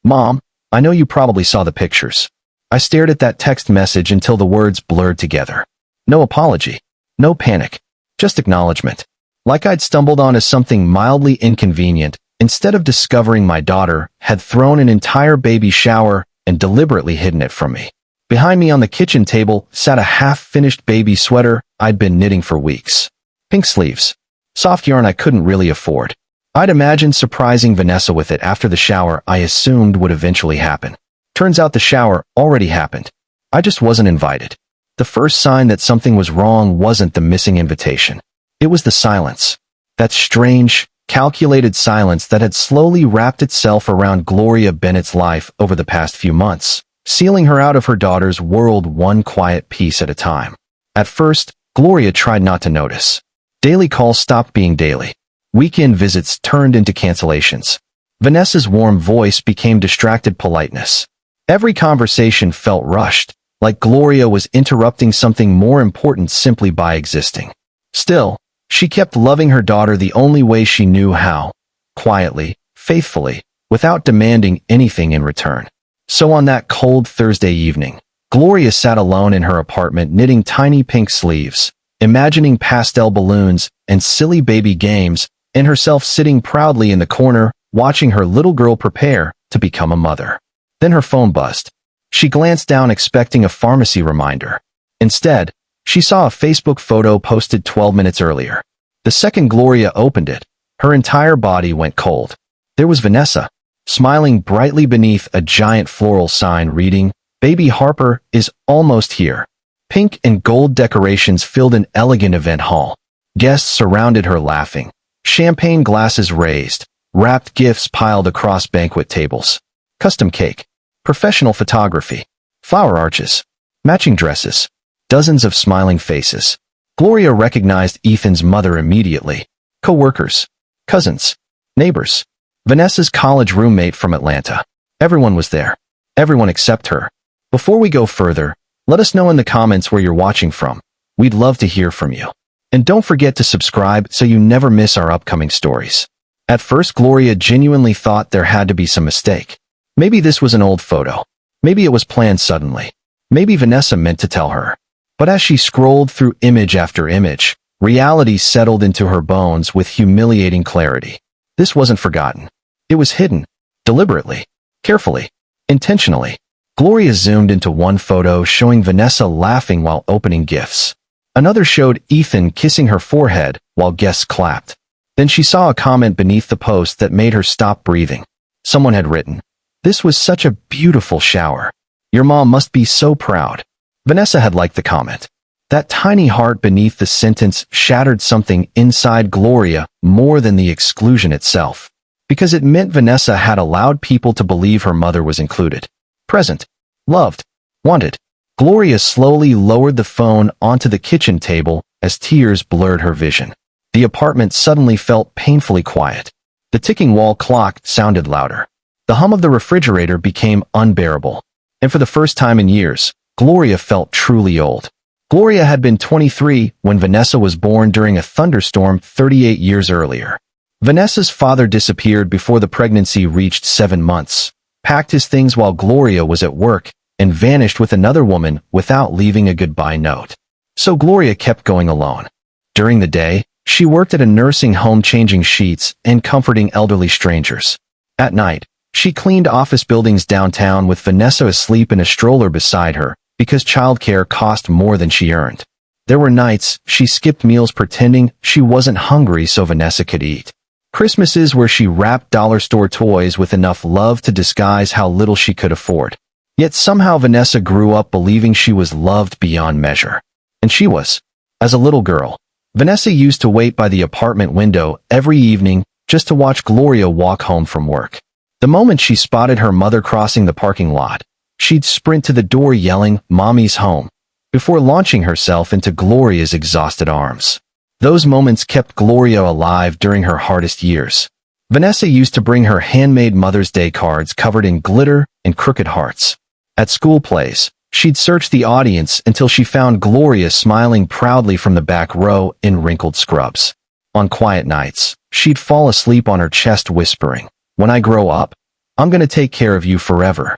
Mom, I know you probably saw the pictures. I stared at that text message until the words blurred together. No apology. No panic. Just acknowledgement. Like I'd stumbled onto something mildly inconvenient, instead of discovering my daughter had thrown an entire baby shower and deliberately hidden it from me. Behind me on the kitchen table sat a half-finished baby sweater I'd been knitting for weeks. Pink sleeves. Soft yarn I couldn't really afford. I'd imagined surprising Vanessa with it after the shower I assumed would eventually happen. Turns out the shower already happened. I just wasn't invited. The first sign that something was wrong wasn't the missing invitation. It was the silence. That strange, calculated silence that had slowly wrapped itself around Gloria Bennett's life over the past few months, sealing her out of her daughter's world one quiet piece at a time. At first, Gloria tried not to notice. Daily calls stopped being daily. Weekend visits turned into cancellations. Vanessa's warm voice became distracted politeness. Every conversation felt rushed, like Gloria was interrupting something more important simply by existing. Still, she kept loving her daughter the only way she knew how, quietly, faithfully, without demanding anything in return. So on that cold Thursday evening, Gloria sat alone in her apartment knitting tiny pink sleeves, imagining pastel balloons and silly baby games, and herself sitting proudly in the corner, watching her little girl prepare to become a mother. Then her phone buzzed. She glanced down expecting a pharmacy reminder. Instead, she saw a Facebook photo posted 12 minutes earlier. The second Gloria opened it, her entire body went cold. There was Vanessa, smiling brightly beneath a giant floral sign reading, "Baby Harper is almost here." Pink and gold decorations filled an elegant event hall. Guests surrounded her laughing. Champagne glasses raised, wrapped gifts piled across banquet tables. Custom cake, professional photography, flower arches, matching dresses, dozens of smiling faces. Gloria recognized Ethan's mother immediately. Co-workers, cousins, neighbors, Vanessa's college roommate from Atlanta. Everyone was there. Everyone except her. Before we go further, let us know in the comments where you're watching from. We'd love to hear from you. And don't forget to subscribe so you never miss our upcoming stories. At first, Gloria genuinely thought there had to be some mistake. Maybe this was an old photo. Maybe it was planned suddenly. Maybe Vanessa meant to tell her. But as she scrolled through image after image, reality settled into her bones with humiliating clarity. This wasn't forgotten. It was hidden. Deliberately. Carefully. Intentionally. Gloria zoomed into one photo showing Vanessa laughing while opening gifts. Another showed Ethan kissing her forehead while guests clapped. Then she saw a comment beneath the post that made her stop breathing. Someone had written, "This was such a beautiful shower. Your mom must be so proud." Vanessa had liked the comment. That tiny heart beneath the sentence shattered something inside Gloria more than the exclusion itself, because it meant Vanessa had allowed people to believe her mother was included, present, loved, wanted. Gloria slowly lowered the phone onto the kitchen table as tears blurred her vision. The apartment suddenly felt painfully quiet. The ticking wall clock sounded louder. The hum of the refrigerator became unbearable. And for the first time in years, Gloria felt truly old. Gloria had been 23 when Vanessa was born during a thunderstorm 38 years earlier. Vanessa's father disappeared before the pregnancy reached 7 months, packed his things while Gloria was at work, and vanished with another woman without leaving a goodbye note. So Gloria kept going alone. During the day, she worked at a nursing home changing sheets and comforting elderly strangers. At night, she cleaned office buildings downtown with Vanessa asleep in a stroller beside her because childcare cost more than she earned. There were nights she skipped meals pretending she wasn't hungry so Vanessa could eat. Christmases where she wrapped dollar store toys with enough love to disguise how little she could afford. Yet somehow Vanessa grew up believing she was loved beyond measure. And she was. As a little girl, Vanessa used to wait by the apartment window every evening just to watch Gloria walk home from work. The moment she spotted her mother crossing the parking lot, she'd sprint to the door yelling, "Mommy's home," before launching herself into Gloria's exhausted arms. Those moments kept Gloria alive during her hardest years. Vanessa used to bring her handmade Mother's Day cards covered in glitter and crooked hearts. At school plays, she'd search the audience until she found Gloria smiling proudly from the back row in wrinkled scrubs. On quiet nights, she'd fall asleep on her chest whispering, "When I grow up, I'm gonna take care of you forever.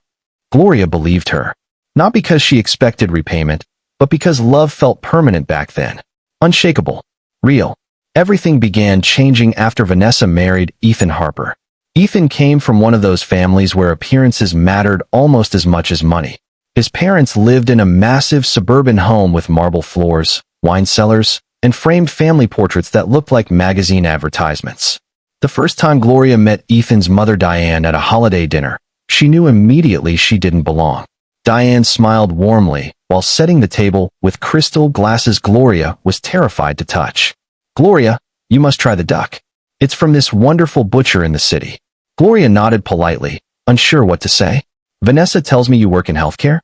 Gloria believed her. Not because she expected repayment, but because love felt permanent back then. Unshakable. Real. Everything began changing after Vanessa married Ethan Harper. Ethan came from one of those families where appearances mattered almost as much as money. His parents lived in a massive suburban home with marble floors, wine cellars, and framed family portraits that looked like magazine advertisements. The first time Gloria met Ethan's mother Diane at a holiday dinner, she knew immediately she didn't belong. Diane smiled warmly while setting the table with crystal glasses Gloria was terrified to touch. Gloria, you must try the duck. It's from this wonderful butcher in the city. Gloria nodded politely, unsure what to say. Vanessa tells me you work in healthcare?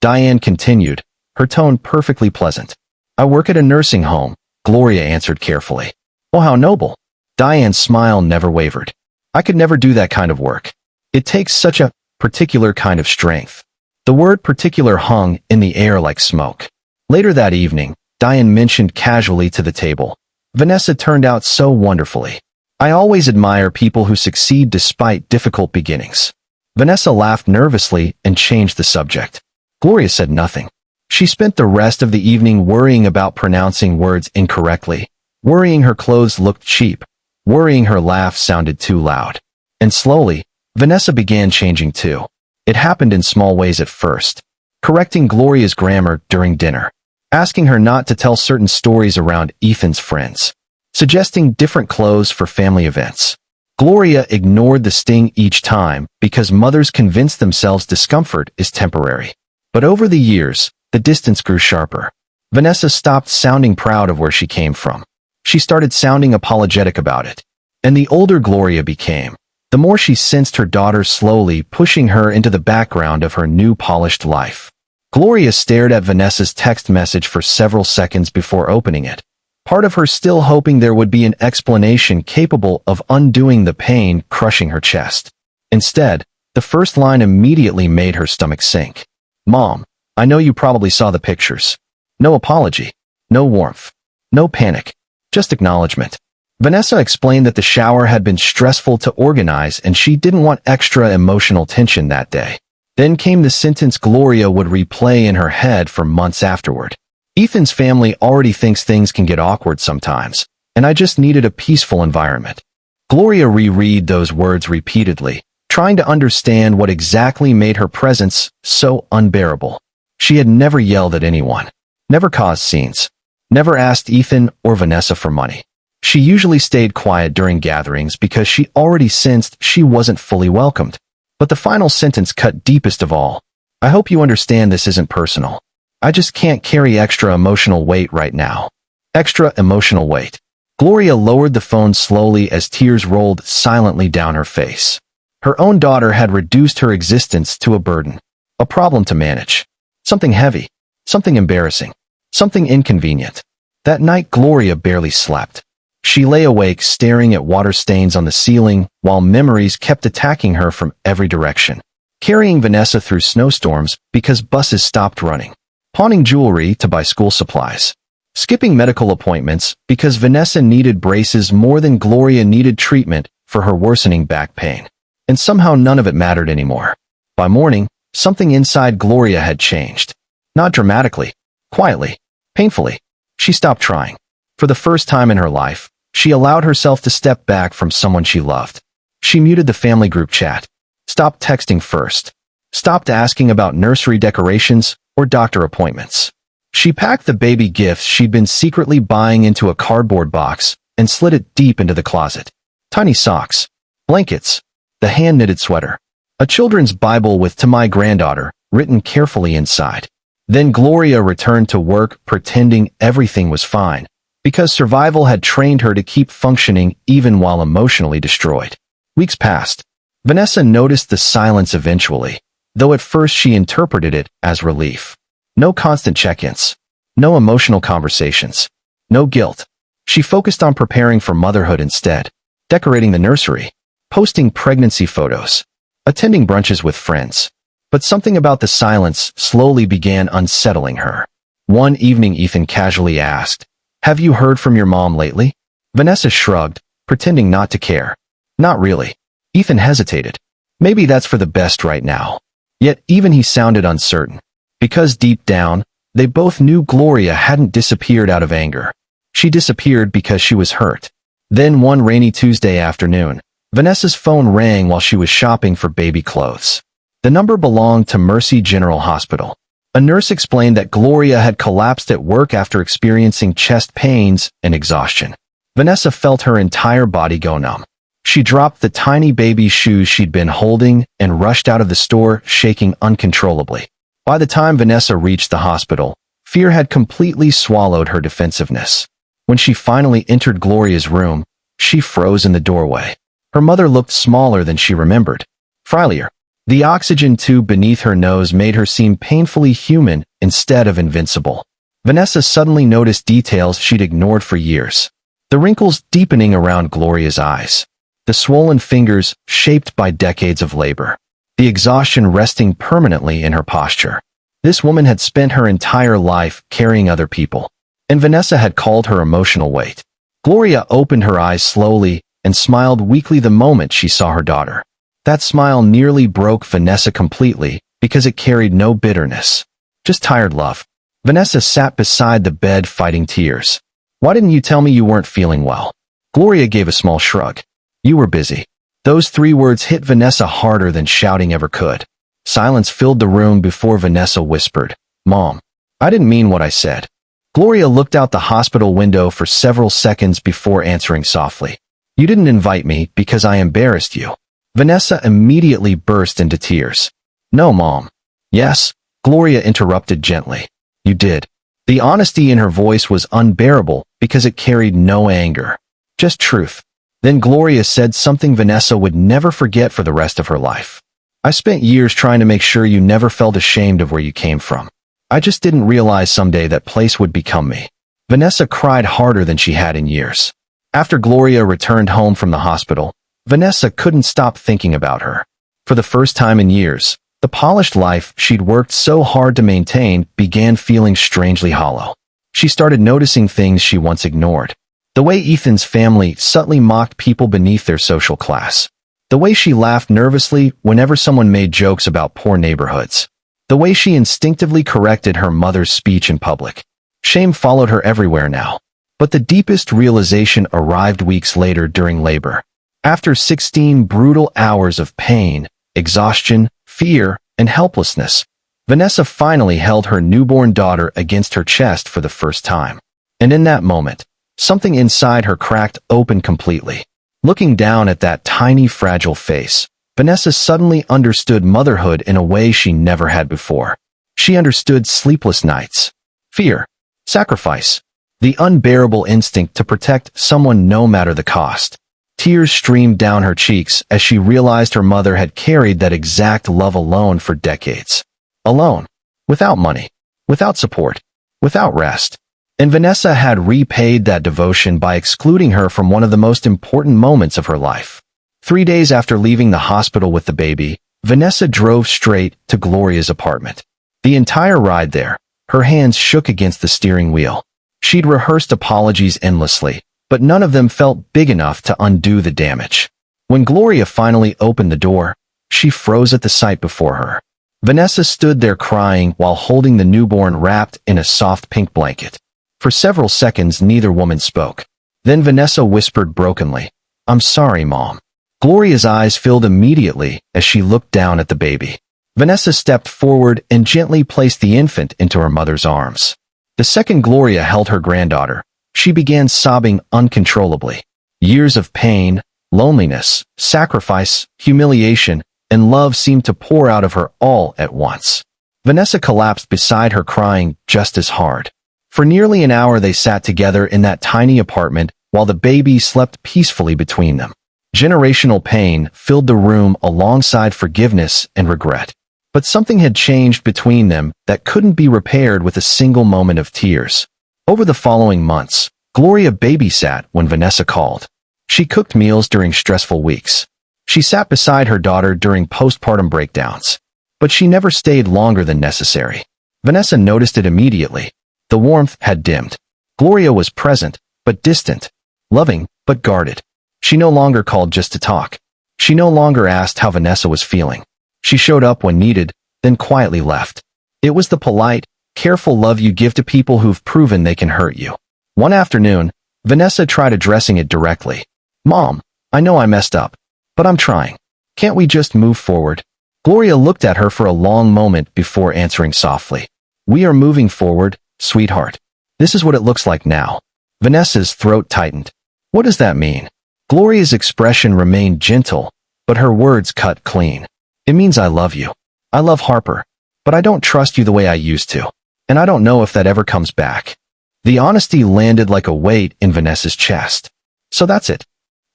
Diane continued, her tone perfectly pleasant. I work at a nursing home, Gloria answered carefully. Oh, how noble. Diane's smile never wavered. I could never do that kind of work. It takes such a particular kind of strength. The word particular hung in the air like smoke. Later that evening, Diane mentioned casually to the table. Vanessa turned out so wonderfully. I always admire people who succeed despite difficult beginnings. Vanessa laughed nervously and changed the subject. Gloria said nothing. She spent the rest of the evening worrying about pronouncing words incorrectly, worrying her clothes looked cheap, worrying her laugh sounded too loud. And slowly, Vanessa began changing too. It happened in small ways at first. Correcting Gloria's grammar during dinner, asking her not to tell certain stories around Ethan's friends, suggesting different clothes for family events. Gloria ignored the sting each time because mothers convince themselves discomfort is temporary. But over the years, the distance grew sharper. Vanessa stopped sounding proud of where she came from. She started sounding apologetic about it. And the older Gloria became, the more she sensed her daughter slowly pushing her into the background of her new polished life. Gloria stared at Vanessa's text message for several seconds before opening it, part of her still hoping there would be an explanation capable of undoing the pain crushing her chest. Instead, the first line immediately made her stomach sink. Mom, I know you probably saw the pictures. No apology. No warmth. No panic. Just acknowledgement. Vanessa explained that the shower had been stressful to organize and she didn't want extra emotional tension that day. Then came the sentence Gloria would replay in her head for months afterward. Ethan's family already thinks things can get awkward sometimes, and I just needed a peaceful environment. Gloria reread those words repeatedly, trying to understand what exactly made her presence so unbearable. She had never yelled at anyone, never caused scenes, never asked Ethan or Vanessa for money. She usually stayed quiet during gatherings because she already sensed she wasn't fully welcomed. But the final sentence cut deepest of all. I hope you understand this isn't personal. I just can't carry extra emotional weight right now. Extra emotional weight. Gloria lowered the phone slowly as tears rolled silently down her face. Her own daughter had reduced her existence to a burden, a problem to manage. Something heavy, something embarrassing, something inconvenient. That night Gloria barely slept. She lay awake staring at water stains on the ceiling while memories kept attacking her from every direction. Carrying Vanessa through snowstorms because buses stopped running. Pawning jewelry to buy school supplies. Skipping medical appointments because Vanessa needed braces more than Gloria needed treatment for her worsening back pain. And somehow none of it mattered anymore. By morning, something inside Gloria had changed. Not dramatically, quietly, painfully. She stopped trying. For the first time in her life, she allowed herself to step back from someone she loved. She muted the family group chat. Stopped texting first. Stopped asking about nursery decorations or doctor appointments. She packed the baby gifts she'd been secretly buying into a cardboard box and slid it deep into the closet. Tiny socks, blankets, the hand-knitted sweater, a children's Bible with "To My Granddaughter" written carefully inside. Then Gloria returned to work pretending everything was fine, because survival had trained her to keep functioning even while emotionally destroyed. Weeks passed. Vanessa noticed the silence eventually, though at first she interpreted it as relief. No constant check-ins. No emotional conversations. No guilt. She focused on preparing for motherhood instead, decorating the nursery, posting pregnancy photos, attending brunches with friends. But something about the silence slowly began unsettling her. One evening Ethan casually asked, "Have you heard from your mom lately?" Vanessa shrugged, pretending not to care. "Not really." Ethan hesitated. Maybe that's for the best right now. Yet even he sounded uncertain. Because deep down, they both knew Gloria hadn't disappeared out of anger. She disappeared because she was hurt. Then one rainy Tuesday afternoon, Vanessa's phone rang while she was shopping for baby clothes. The number belonged to Mercy General Hospital. A nurse explained that Gloria had collapsed at work after experiencing chest pains and exhaustion. Vanessa felt her entire body go numb. She dropped the tiny baby shoes she'd been holding and rushed out of the store, shaking uncontrollably. By the time Vanessa reached the hospital, fear had completely swallowed her defensiveness. When she finally entered Gloria's room, she froze in the doorway. Her mother looked smaller than she remembered. Frilier. The oxygen tube beneath her nose made her seem painfully human instead of invincible. Vanessa suddenly noticed details she'd ignored for years. The wrinkles deepening around Gloria's eyes. The swollen fingers shaped by decades of labor. The exhaustion resting permanently in her posture. This woman had spent her entire life carrying other people, and Vanessa had called her emotional weight. Gloria opened her eyes slowly and smiled weakly the moment she saw her daughter. That smile nearly broke Vanessa completely because it carried no bitterness, just tired love. Vanessa sat beside the bed fighting tears. Why didn't you tell me you weren't feeling well? Gloria gave a small shrug. You were busy. Those 3 words hit Vanessa harder than shouting ever could. Silence filled the room before Vanessa whispered, Mom, I didn't mean what I said. Gloria looked out the hospital window for several seconds before answering softly. You didn't invite me because I embarrassed you. Vanessa immediately burst into tears. No, Mom. Yes, Gloria interrupted gently. You did. The honesty in her voice was unbearable because it carried no anger, just truth. Then Gloria said something Vanessa would never forget for the rest of her life. I spent years trying to make sure you never felt ashamed of where you came from. I just didn't realize someday that place would become me. Vanessa cried harder than she had in years. After Gloria returned home from the hospital, Vanessa couldn't stop thinking about her. For the first time in years, the polished life she'd worked so hard to maintain began feeling strangely hollow. She started noticing things she once ignored. The way Ethan's family subtly mocked people beneath their social class. The way she laughed nervously whenever someone made jokes about poor neighborhoods. The way she instinctively corrected her mother's speech in public. Shame followed her everywhere now. But the deepest realization arrived weeks later during labor. After 16 brutal hours of pain, exhaustion, fear, and helplessness, Vanessa finally held her newborn daughter against her chest for the first time. And in that moment, something inside her cracked open completely. Looking down at that tiny, fragile face, Vanessa suddenly understood motherhood in a way she never had before. She understood sleepless nights, fear, sacrifice, the unbearable instinct to protect someone no matter the cost. Tears streamed down her cheeks as she realized her mother had carried that exact love alone for decades. Alone. Without money. Without support. Without rest. And Vanessa had repaid that devotion by excluding her from one of the most important moments of her life. 3 days after leaving the hospital with the baby, Vanessa drove straight to Gloria's apartment. The entire ride there, her hands shook against the steering wheel. She'd rehearsed apologies endlessly, but none of them felt big enough to undo the damage. When Gloria finally opened the door, she froze at the sight before her. Vanessa stood there crying while holding the newborn wrapped in a soft pink blanket. For several seconds, neither woman spoke. Then Vanessa whispered brokenly, I'm sorry, Mom. Gloria's eyes filled immediately as she looked down at the baby. Vanessa stepped forward and gently placed the infant into her mother's arms. The second Gloria held her granddaughter, she began sobbing uncontrollably. Years of pain, loneliness, sacrifice, humiliation, and love seemed to pour out of her all at once. Vanessa collapsed beside her, crying just as hard. For nearly an hour they sat together in that tiny apartment while the baby slept peacefully between them. Generational pain filled the room alongside forgiveness and regret. But something had changed between them that couldn't be repaired with a single moment of tears. Over the following months, Gloria babysat when Vanessa called. She cooked meals during stressful weeks. She sat beside her daughter during postpartum breakdowns. But she never stayed longer than necessary. Vanessa noticed it immediately. The warmth had dimmed. Gloria was present, but distant. Loving, but guarded. She no longer called just to talk. She no longer asked how Vanessa was feeling. She showed up when needed, then quietly left. It was the polite, careful love you give to people who've proven they can hurt you. One afternoon, Vanessa tried addressing it directly. "Mom, I know I messed up, but I'm trying. Can't we just move forward?" Gloria looked at her for a long moment before answering softly. "We are moving forward, sweetheart. This is what it looks like now." Vanessa's throat tightened. "What does that mean?" Gloria's expression remained gentle, but her words cut clean. "It means I love you. I love Harper, but I don't trust you the way I used to, and I don't know if that ever comes back." The honesty landed like a weight in Vanessa's chest. "So that's it,"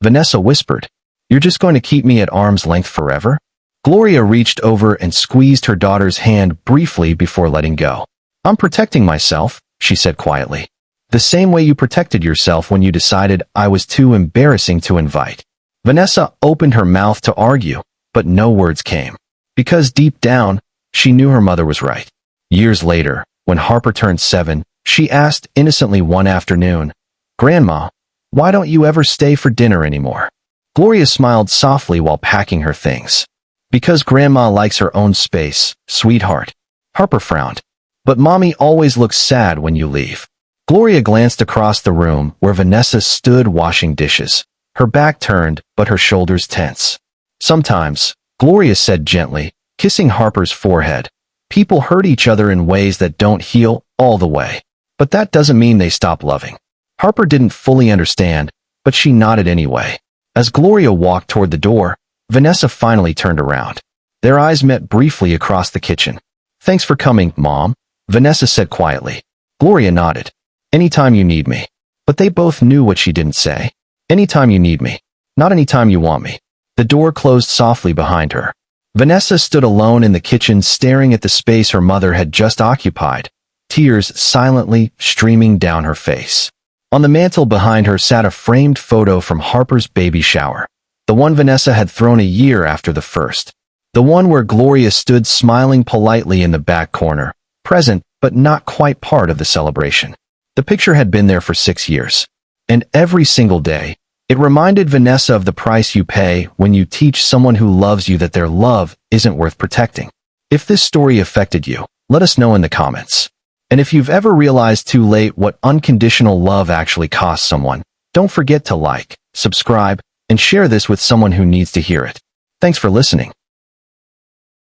Vanessa whispered. "You're just going to keep me at arm's length forever?" Gloria reached over and squeezed her daughter's hand briefly before letting go. "I'm protecting myself," she said quietly. "The same way you protected yourself when you decided I was too embarrassing to invite." Vanessa opened her mouth to argue, but no words came. Because deep down, she knew her mother was right. Years later, when Harper turned 7, she asked innocently one afternoon, "Grandma, why don't you ever stay for dinner anymore?" Gloria smiled softly while packing her things. "Because Grandma likes her own space, sweetheart." Harper frowned. "But Mommy always looks sad when you leave." Gloria glanced across the room where Vanessa stood washing dishes, her back turned but her shoulders tense. "Sometimes," Gloria said gently, kissing Harper's forehead, "people hurt each other in ways that don't heal all the way. But that doesn't mean they stop loving." Harper didn't fully understand, but she nodded anyway. As Gloria walked toward the door, Vanessa finally turned around. Their eyes met briefly across the kitchen. "Thanks for coming, Mom," Vanessa said quietly. Gloria nodded. "Anytime you need me." But they both knew what she didn't say. "Anytime you need me. Not anytime you want me." The door closed softly behind her. Vanessa stood alone in the kitchen staring at the space her mother had just occupied, tears silently streaming down her face. On the mantel behind her sat a framed photo from Harper's baby shower. The one Vanessa had thrown a year after the first. The one where Gloria stood smiling politely in the back corner, present but not quite part of the celebration. The picture had been there for 6 years. And every single day, it reminded Vanessa of the price you pay when you teach someone who loves you that their love isn't worth protecting. If this story affected you, let us know in the comments. And if you've ever realized too late what unconditional love actually costs someone, don't forget to like, subscribe, and share this with someone who needs to hear it. Thanks for listening.